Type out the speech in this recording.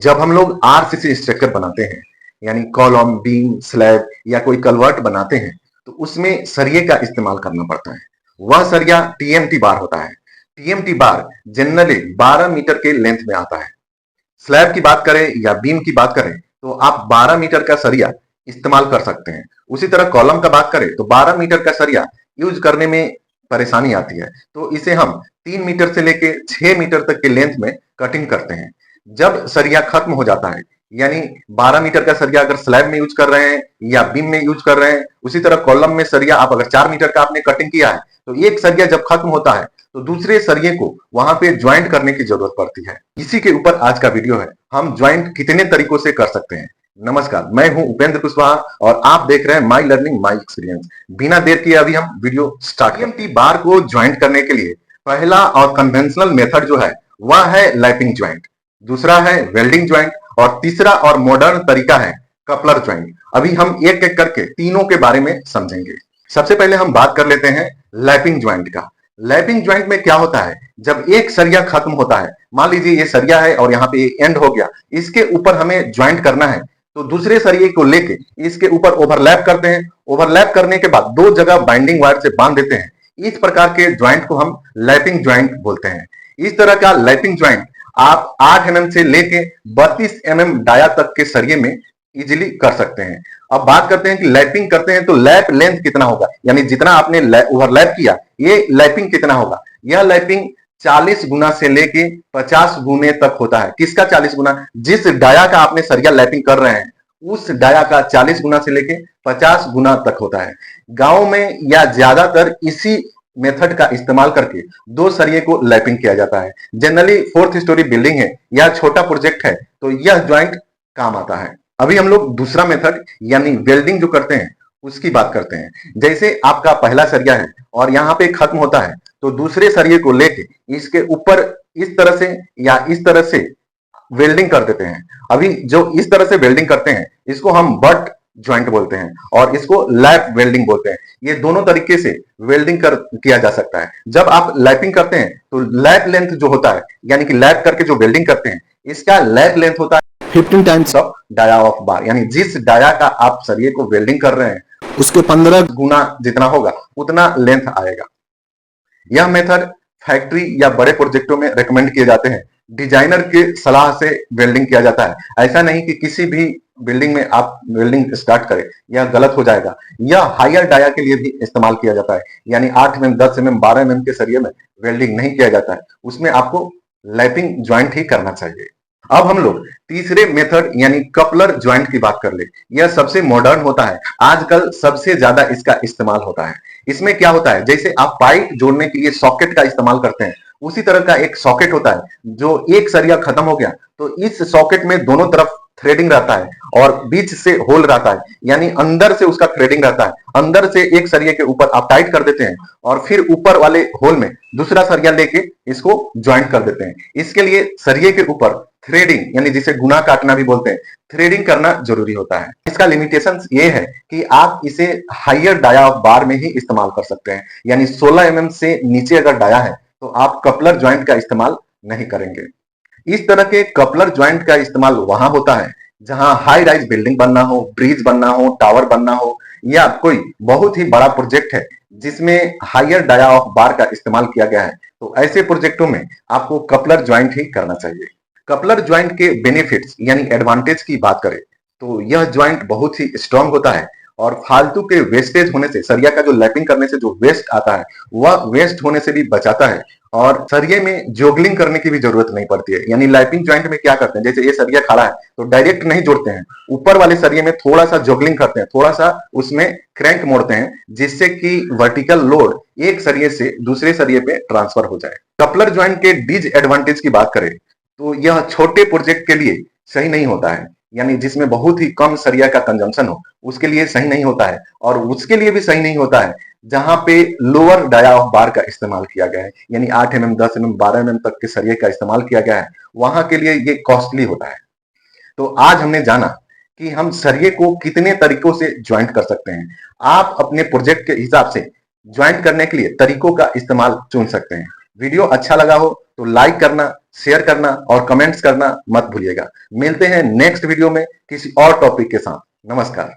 जब हम लोग आरसीसी स्ट्रक्चर बनाते हैं, यानी कॉलम, बीम, स्लैब या कोई कलवर्ट बनाते हैं, तो उसमें सरिये का इस्तेमाल करना पड़ता है। वह सरिया टीएमटी बार होता है। टीएमटी बार जनरली 12 मीटर के लेंथ में आता है। स्लैब की बात करें या बीम की बात करें तो आप 12 मीटर का सरिया इस्तेमाल कर सकते हैं। उसी तरह कॉलम का बात करें तो 12 मीटर का सरिया यूज करने में परेशानी आती है, तो इसे हम 3 मीटर से लेके 6 मीटर तक के लेंथ में कटिंग करते हैं। जब सरिया खत्म हो जाता है, यानी 12 मीटर का सरिया अगर स्लैब में यूज कर रहे हैं या बीम में यूज कर रहे हैं, उसी तरह कॉलम में सरिया आप अगर 4 मीटर का आपने कटिंग किया है, तो एक सरिया जब खत्म होता है तो दूसरे सरिये को वहां पे ज्वाइंट करने की जरूरत पड़ती है। इसी के ऊपर आज का वीडियो है, हम ज्वाइंट कितने तरीकों से कर सकते हैं। नमस्कार, मैं हूं उपेंद्र कुशवाहा और आप देख रहे हैं माई लर्निंग माई एक्सपीरियंस। बिना देर किए अभी हम वीडियो स्टार्ट करते हैं। टीएमटी बार को ज्वाइंट करने के लिए पहला और कन्वेंशनल मेथड जो है वह है लैपिंग ज्वाइंट, दूसरा है वेल्डिंग ज्वाइंट और तीसरा और मॉडर्न तरीका है कपलर ज्वाइंट। अभी हम एक एक करके तीनों के बारे में समझेंगे। सबसे पहले हम बात कर लेते हैं लैपिंग ज्वाइंट का। लैपिंग ज्वाइंट में क्या होता है, जब एक सरिया खत्म होता है, मान लीजिए ये सरिया है और यहाँ पे एंड हो गया, इसके ऊपर हमें ज्वाइंट करना है, तो दूसरे सरिये को लेके इसके ऊपर ओवरलैप करते हैं। ओवरलैप करने के बाद दो जगह बाइंडिंग वायर से बांध देते हैं। इस प्रकार के ज्वाइंट को हम लैपिंग ज्वाइंट बोलते हैं। इस तरह का लैपिंग ज्वाइंट आप 8 mm से लेके 32 mm डाया तक के सरिये में इजीली कर सकते हैं। अब बात करते हैं कि लैपिंग करते हैं तो लैप लेंथ कितना होगा, यानी जितना आपने ओवरलैप किया ये लैपिंग कितना होगा। यह लैपिंग 40 गुना से लेके 50 गुने तक होता है। किसका 40 गुना? जिस डाया का आपने सरिया लैपिंग कर रहे हैं उस डाया का 40 गुना से लेके 50 गुना तक होता है। गांव में या ज्यादातर इसी मेथड का इस्तेमाल करके दो सरिये को लैपिंग किया जाता है। जनरली 4th स्टोरी बिल्डिंग है या छोटा प्रोजेक्ट है तो यह ज्वाइंट काम आता है। अभी हम लोग दूसरा मेथड यानी वेल्डिंग जो करते हैं उसकी बात करते हैं। जैसे आपका पहला सरिया है और यहाँ पे खत्म होता है, तो दूसरे सरिये को लेके इसके ऊपर इस तरह से या इस तरह से वेल्डिंग कर देते हैं। अभी जो इस तरह से वेल्डिंग करते हैं इसको हम बट ज्वाइंट बोलते हैं और इसको लैप वेल्डिंग बोलते हैं। ये दोनों तरीके से वेल्डिंग किया जा सकता है। जब आप लैपिंग करते हैं तो लैप लेंथ जो होता है, यानी कि लैप करके जो वेल्डिंग करते हैं, इसका लैप लेंथ होता है 15 times of dia of bar, यानी जिस डाया का आप सरिये को वेल्डिंग कर रहे हैं उसके 15 गुना जितना होगा उतना लेंथ आएगा। यह मेथड फैक्ट्री या बड़े प्रोजेक्टों में रेकमेंड किए जाते हैं। डिजाइनर के सलाह से वेल्डिंग किया जाता है। ऐसा नहीं कि किसी भी बिल्डिंग में आप वेल्डिंग स्टार्ट करें, यह गलत हो जाएगा। यह हायर डाया के लिए भी इस्तेमाल किया जाता है, यानी 8 mm, 10 mm, 12 mm के सरिये में वेल्डिंग नहीं किया जाता है, उसमें आपको लैपिंग ज्वाइंट ही करना चाहिए। अब हम लोग तीसरे मेथड यानी कपलर ज्वाइंट की बात कर ले। यह सबसे मॉडर्न होता है, आजकल सबसे ज्यादा इसका इस्तेमाल होता है। इसमें क्या होता है, जैसे आप पाइप जोड़ने के लिए सॉकेट का इस्तेमाल करते हैं, उसी तरह का एक सॉकेट होता है। जो एक सरिया खत्म हो गया तो इस सॉकेट में दोनों तरफ थ्रेडिंग रहता है और बीच से होल रहता है, यानी अंदर से उसका थ्रेडिंग रहता है। अंदर से एक सरिये के ऊपर आप टाइट कर देते हैं और फिर ऊपर वाले होल में दूसरा सरिया लेके इसको ज्वाइंट कर देते हैं। इसके लिए सरिये के ऊपर थ्रेडिंग, यानी जिसे गुना काटना भी बोलते हैं, थ्रेडिंग करना जरूरी होता है। इसका लिमिटेशन ये है कि आप इसे हायर डाया ऑफ बार में ही इस्तेमाल कर सकते हैं, यानी 16 mm से नीचे अगर डाया है तो आप कपलर ज्वाइंट का इस्तेमाल नहीं करेंगे। इस तरह के कपलर ज्वाइंट का इस्तेमाल वहां होता है जहां हाई राइज बिल्डिंग बनना हो, ब्रिज बनना हो, टावर बनना हो या कोई बहुत ही बड़ा प्रोजेक्ट है जिसमें हायर डाया ऑफ बार का इस्तेमाल किया गया है, तो ऐसे प्रोजेक्टों में आपको कपलर ज्वाइंट ही करना चाहिए। कपलर ज्वाइंट के बेनिफिट्स यानी एडवांटेज की बात करें तो यह ज्वाइंट बहुत ही स्ट्रांग होता है और फालतू के वेस्टेज होने से, सरिया का जो लैपिंग करने से जो वेस्ट आता है वह वेस्ट होने से भी बचाता है और सरिये में जोगलिंग करने की भी जरूरत नहीं पड़ती है। यानी लैपिंग ज्वाइंट में क्या करते हैं, जैसे ये सरिया खड़ा है तो डायरेक्ट नहीं जोड़ते हैं, ऊपर वाले सरिये में थोड़ा सा जोगलिंग करते हैं, थोड़ा सा उसमें क्रैंक मोड़ते हैं जिससे कि वर्टिकल लोड एक सरिये से दूसरे सरिये पे ट्रांसफर हो जाए। कपलर ज्वाइंट के डिसएडवांटेज की बात करें तो यह छोटे प्रोजेक्ट के लिए सही नहीं होता है, यानी जिसमें बहुत ही कम सरिया का कंजम्पशन हो उसके लिए सही नहीं होता है। और उसके लिए भी सही नहीं होता है जहां पे लोअर डाया ऑफ बार का इस्तेमाल किया गया है, यानी 8 mm, 10 mm, 12 mm तक के सरिये का इस्तेमाल किया गया है, वहां के लिए ये कॉस्टली होता है। तो आज हमने जाना कि हम सरिये को कितने तरीकों से ज्वाइंट कर सकते हैं। आप अपने प्रोजेक्ट के हिसाब से ज्वाइंट करने के लिए तरीकों का इस्तेमाल चुन सकते हैं। वीडियो अच्छा लगा हो तो लाइक करना, शेयर करना और कमेंट्स करना मत भूलिएगा। मिलते हैं नेक्स्ट वीडियो में किसी और टॉपिक के साथ। नमस्कार।